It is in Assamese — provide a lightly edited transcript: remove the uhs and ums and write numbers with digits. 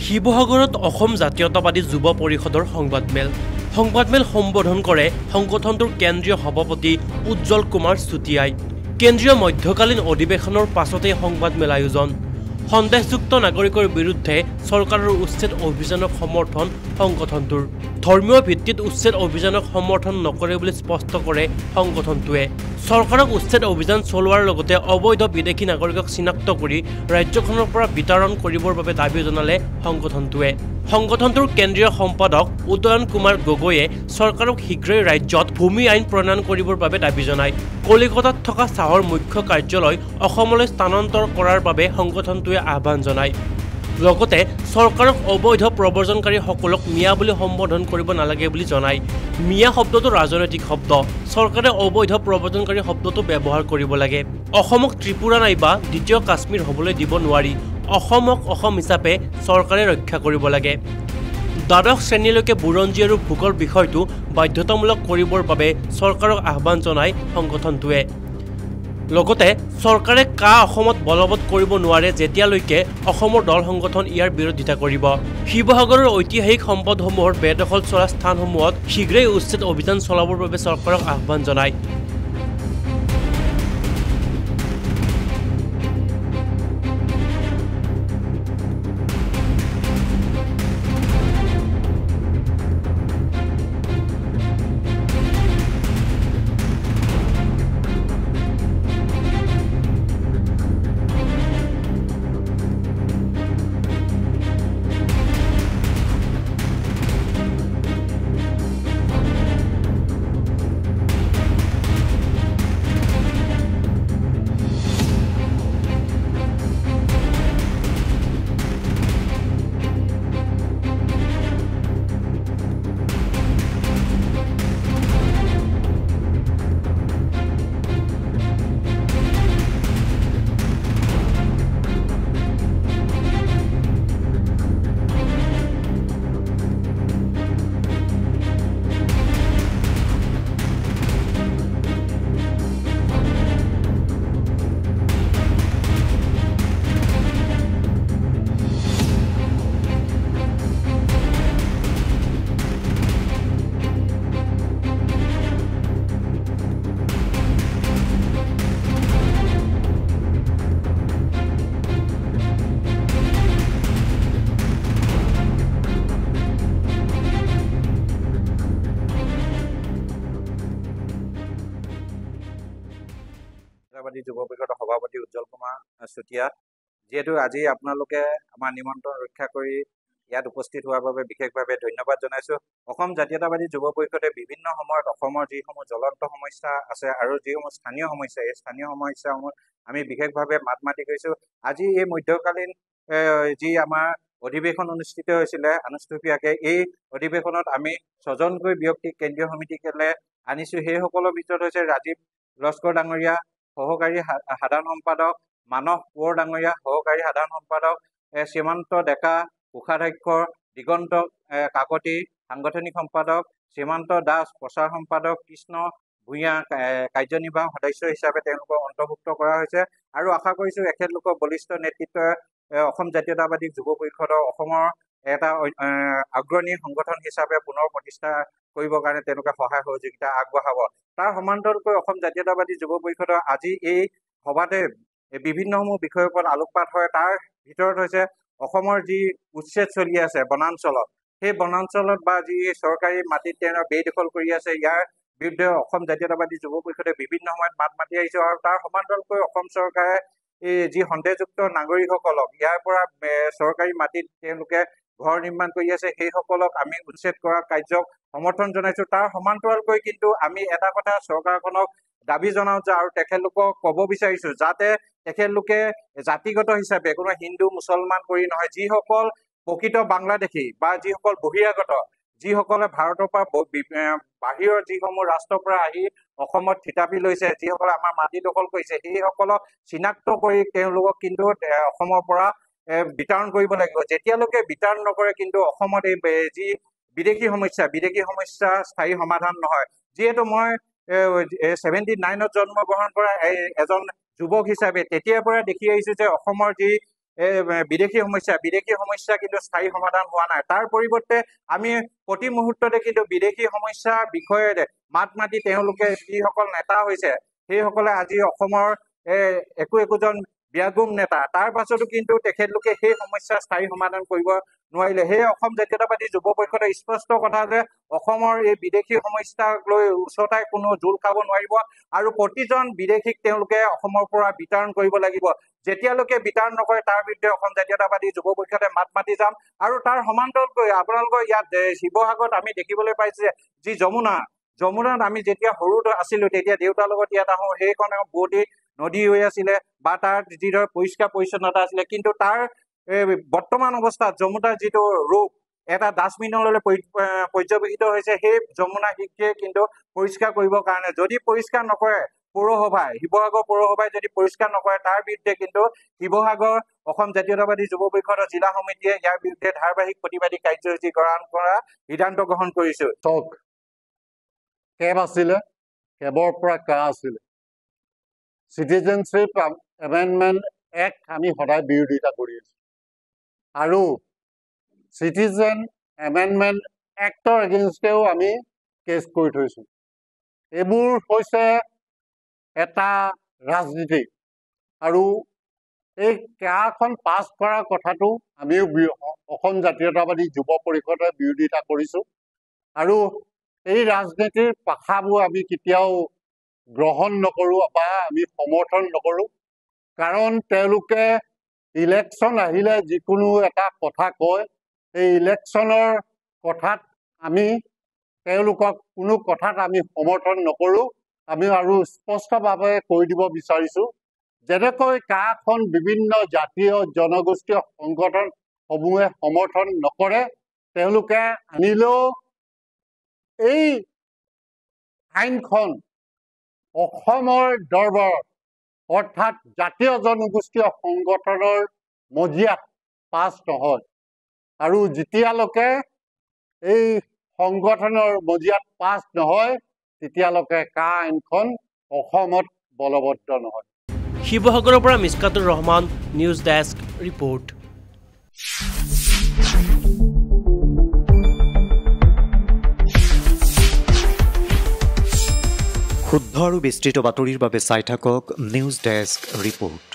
শিৱসাগৰত অসম জাতীয়তাবাদী যুৱ পৰিষদৰ সংবাদমেল সম্বোধন কৰে সংগঠনটোৰ কেন্দ্ৰীয় সভাপতি উজ্জ্বল কুমাৰ চুতীয়াই। কেন্দ্ৰীয় মধ্যকালীন অধিৱেশনৰ পাছতে সংবাদমেল আয়োজন। সন্দেহযুক্ত নাগৰিকৰ বিৰুদ্ধে চৰকাৰৰ উচ্ছেদ অভিযানক সমৰ্থন সংগঠনটোৰ। ধৰ্মীয় ভিত্তিত উচ্ছেদ অভিযানক সমৰ্থন নকৰে বুলি স্পষ্ট কৰে সংগঠনটোৱে। চৰকাৰক উচ্ছেদ অভিযান চলোৱাৰ লগতে অবৈধ বিদেশী নাগৰিকক চিনাক্ত কৰি ৰাজ্যখনৰ পৰা বিতৰণ কৰিবৰ বাবে দাবী জনালে সংগঠনটোৱে। সংগঠনটোৰ কেন্দ্ৰীয় সম্পাদক উদয়ন কুমাৰ গগৈয়ে চৰকাৰক শীঘ্ৰেই ৰাজ্যত ভূমি আইন প্ৰণয়ন কৰিবৰ বাবে দাবী জনায়। কলিকতাত থকা চাহৰ মুখ্য কাৰ্যালয় অসমলৈ স্থানান্তৰ কৰাৰ বাবে সংগঠনটোৱে আহ্বান জনায়। লগতে চৰকাৰক অবৈধ প্ৰব্ৰজনকাৰীসকলক মিয়া বুলি সম্বোধন কৰিব নালাগে বুলি জনায়। মিয়া শব্দটো ৰাজনৈতিক শব্দ। চৰকাৰে অবৈধ প্ৰব্ৰজনকাৰী শব্দটো ব্যৱহাৰ কৰিব লাগে। অসমক ত্ৰিপুৰা নাইবা দ্বিতীয় কাশ্মীৰ হ'বলৈ দিব নোৱাৰি। অসমক অসম হিচাপে চৰকাৰে ৰক্ষা কৰিব লাগে। দ্বাদশ শ্ৰেণীলৈকে বুৰঞ্জী আৰু ভূগোল বিষয়টো বাধ্যতামূলক কৰিবৰ বাবে চৰকাৰক আহ্বান জনায় সংগঠনটোৱে। লগতে চৰকাৰে অসমত বলবৎ কৰিব নোৱাৰে যেতিয়ালৈকে অসমৰ দল সংগঠন ইয়াৰ বিৰোধিতা কৰিব। শিৱসাগৰৰ ঐতিহাসিক সম্পদসমূহৰ বেদখল চলা স্থানসমূহত শীঘ্ৰেই উচ্ছেদ অভিযান চলাবৰ বাবে চৰকাৰক আহ্বান জনায়। যুৱ পৰিষদৰ সভাপতি উজ্জ্বল কুমাৰ চুতীয়া, যিহেতু আজি আপোনালোকে আমাৰ নিমন্ত্ৰণ ৰক্ষা কৰি ইয়াত উপস্থিত হোৱাৰ বাবে বিশেষভাৱে ধন্যবাদ জনাইছোঁ। অসম জাতীয়তাবাদী যুৱ পৰিষদে বিভিন্ন সময়ত অসমৰ যিসমূহ জ্বলন্ত সমস্যা আছে আৰু যিসমূহ স্থানীয় সমস্যা, এই স্থানীয় সমস্যাসমূহ আমি বিশেষভাৱে মাত মাতি কৰিছোঁ। আজি এই মধ্যকালীন যি আমাৰ অধিৱেশন অনুষ্ঠিত হৈছিলে আনুষ্ঠানিকভাৱে, এই অধিৱেশনত আমি 6জনকৈ ব্যক্তিক কেন্দ্ৰীয় সমিতিলৈ আনিছোঁ। সেইসকলৰ ভিতৰত হৈছে ৰাজীৱ লস্কৰ ডাঙৰীয়া সহকাৰী সাধাৰণ সম্পাদক, মানস কোঁৱৰ ডাঙৰীয়া সহকাৰী সাধাৰণ সম্পাদক, শ্ৰীমন্ত ডেকা কোষাধ্যক্ষ, দিগন্ত কাকতি সাংগঠনিক সম্পাদক, শ্ৰীমন্ত দাস প্ৰচাৰ সম্পাদক, কৃষ্ণ ভূঞা কাৰ্যনিৰ্বাহক সদস্য হিচাপে তেওঁলোকক অন্তৰ্ভুক্ত কৰা হৈছে। আৰু আশা কৰিছোঁ এখেতলোকৰ বলিষ্ঠ নেতৃত্বই অসম জাতীয়তাবাদী যুৱ পৰিষদৰ অসমৰ এটা অগ্ৰণী সংগঠন হিচাপে পুনৰ প্ৰতিষ্ঠা কৰিবৰ কাৰণে তেওঁলোকে সহায় সহযোগিতা আগবঢ়াব। তাৰ সমান্তৰালকৈ অসম জাতীয়তাবাদী যুৱ পৰিষদৰ আজি এই সভাতে বিভিন্নসমূহ বিষয়ৰ ওপৰত আলোকপাত হয়। তাৰ ভিতৰত হৈছে অসমৰ যি উচ্ছেদ চলি আছে বনাঞ্চলত, সেই বনাঞ্চলত বা যি চৰকাৰী মাটিত তেওঁ বেদখল কৰি আছে, ইয়াৰ বিৰুদ্ধে অসম জাতীয়তাবাদী যুৱ পৰিষদে বিভিন্ন সময়ত মাত মাতি আহিছে। আৰু তাৰ সমান্তৰালকৈ অসম চৰকাৰে এই যি সন্দেহযুক্ত নাগৰিকসকলক ইয়াৰ পৰা চৰকাৰী মাটিত তেওঁলোকে ঘৰ নিৰ্মাণ কৰি আছে, সেইসকলক আমি উচ্ছেদ কৰা কাৰ্যক সমৰ্থন জনাইছোঁ। তাৰ সমান্তৰালকৈ কিন্তু আমি এটা কথা চৰকাৰখনক দাবী জনাওঁ যে, আৰু তেখেতলোকক ক'ব বিচাৰিছোঁ যাতে তেখেতলোকে জাতিগত হিচাপে কোনো হিন্দু মুছলমান কৰি নহয়, যিসকল প্ৰকৃত বাংলাদেশী বা যিসকল বহিৰাগত, যিসকলে ভাৰতৰ পৰা বাহিৰৰ যিসমূহ ৰাষ্ট্ৰৰ পৰা আহি অসমত থিতাপি লৈছে, যিসকলে আমাৰ মাটি দখল কৰিছে, সেইসকলক চিনাক্ত কৰি তেওঁলোকক কিন্তু অসমৰ পৰা বিতৰণ কৰিব লাগিব। যেতিয়ালৈকে বিতৰণ নকৰে কিন্তু অসমত এই যি বিদেশী সমস্যা স্থায়ী সমাধান নহয়। যিহেতু মই 79ত জন্মগ্ৰহণ কৰা এজন যুৱক হিচাপে তেতিয়াৰ পৰা দেখি আহিছোঁ যে অসমৰ যি বিদেশী সমস্যা কিন্তু স্থায়ী সমাধান হোৱা নাই। তাৰ পৰিৱৰ্তে আমি প্ৰতি মুহূৰ্ততে কিন্তু বিদেশী সমস্যা বিষয়ে মাত মাতি তেওঁলোকে যিসকল নেতা হৈছে সেইসকলে আজি অসমৰ একোজন ব্যাগুম নেতা, তাৰ পাছতো কিন্তু তেখেতলোকে সেই সমস্যা স্থায়ী সমাধান কৰিব নোৱাৰিলে। সেই অসম জাতীয়তাবাদী যুৱ পৰিষদে স্পষ্ট কথা যে অসমৰ এই বিদেশী সমস্যাক লৈ উচতাই কোনো জোল খাব নোৱাৰিব আৰু প্ৰতিজন বিদেশীক তেওঁলোকে অসমৰ পৰা বিতৰণ কৰিব লাগিব। যেতিয়ালৈকে বিতৰণ নকৰে তাৰ বিৰুদ্ধে অসম জাতীয়তাবাদী যুৱ পৰিষদে মাত মাতি যাম। আৰু তাৰ সমান্তৰালকৈ আপোনালোকৰ ইয়াত শিৱসাগৰত আমি দেখিবলৈ পাইছো যে যি যমুনাত আমি যেতিয়া সৰু আছিলো তেতিয়া দেউতাৰ লগত ইয়াত আহোঁ, সেইখন বোৱতী নদী হৈ আছিলে বা তাৰ যিদৰে পৰিষ্কাৰ পৰিচ্ছন্নতা আছিলে, কিন্তু তাৰ বৰ্তমান অৱস্থাত যমুনাৰ যিটো ৰূপ এটা ডাষ্টবিনলৈ পৰ্যবেক্ষিত হৈছে। সেই যমুনা শীঘ্ৰে কিন্তু পৰিষ্কাৰ কৰিবৰ কাৰণে যদি পৰিষ্কাৰ নকৰে শিৱসাগৰ পৌৰসভাই যদি পৰিষ্কাৰ নকৰে তাৰ বিৰুদ্ধে কিন্তু শিৱসাগৰ অসম জাতীয়তাবাদী যুৱ পৰিষদৰ জিলা সমিতিয়ে ইয়াৰ বিৰুদ্ধে ধাৰাবাহিক প্ৰতিবাদী কাৰ্যসূচী গ্ৰহণ কৰা সিদ্ধান্ত গ্ৰহণ কৰিছো। কেব আছিলে, কেবৰ পৰা কা আছিলে। চিটিজেনশ্বিপ এমেণ্ডমেণ্ট এক্ট আমি সদায় বিৰোধিতা কৰি আছো আৰু চিটিজেন এমেণ্ডমেণ্ট এক্টৰ এগেইনষ্টেও আমি কেছ কৰি থৈছো। এইবোৰ হৈছে এটা ৰাজনীতি আৰু এই কাখন পাছ কৰাৰ কথাটো আমিও অসম জাতীয়তাবাদী যুৱ পৰিষদে বিৰোধিতা কৰিছো আৰু এই ৰাজনীতিৰ পাখাবোৰ আমি কেতিয়াও গ্ৰহণ নকৰোঁ বা আমি সমৰ্থন নকৰোঁ। কাৰণ তেওঁলোকে ইলেকশ্যন আহিলে যিকোনো এটা কথা কয়, এই ইলেকশ্যনৰ কথাত আমি তেওঁলোকক কোনো কথাত আমি সমৰ্থন নকৰোঁ। আমি আৰু স্পষ্টভাৱে কৈ দিব বিচাৰিছোঁ, যেনেকৈ কাখন বিভিন্ন জাতীয় জনগোষ্ঠীয় সংগঠনসমূহে সমৰ্থন নকৰে, তেওঁলোকে আনিলেও এই আইনখন অসমৰ দৰবাৰত অৰ্থাৎ জাতীয় জনগোষ্ঠীয় সংগঠনৰ মজিয়াত পাছ নহয় আৰু যেতিয়ালৈকে এই সংগঠনৰ মজিয়াত পাছ নহয় তেতিয়ালৈকে কা আইনখন অসমত বলবদ্ধ নহয়। শিৱসাগৰৰ পৰা মিছকাতুৰ ৰহমান, নিউজ ডেস্ক ৰিপৰ্ট। শুদ্ধ আৰু বিস্তৃত বাতৰিৰ বাবে চাই থাকক নিউজ ডেস্ক ৰিপৰ্ট।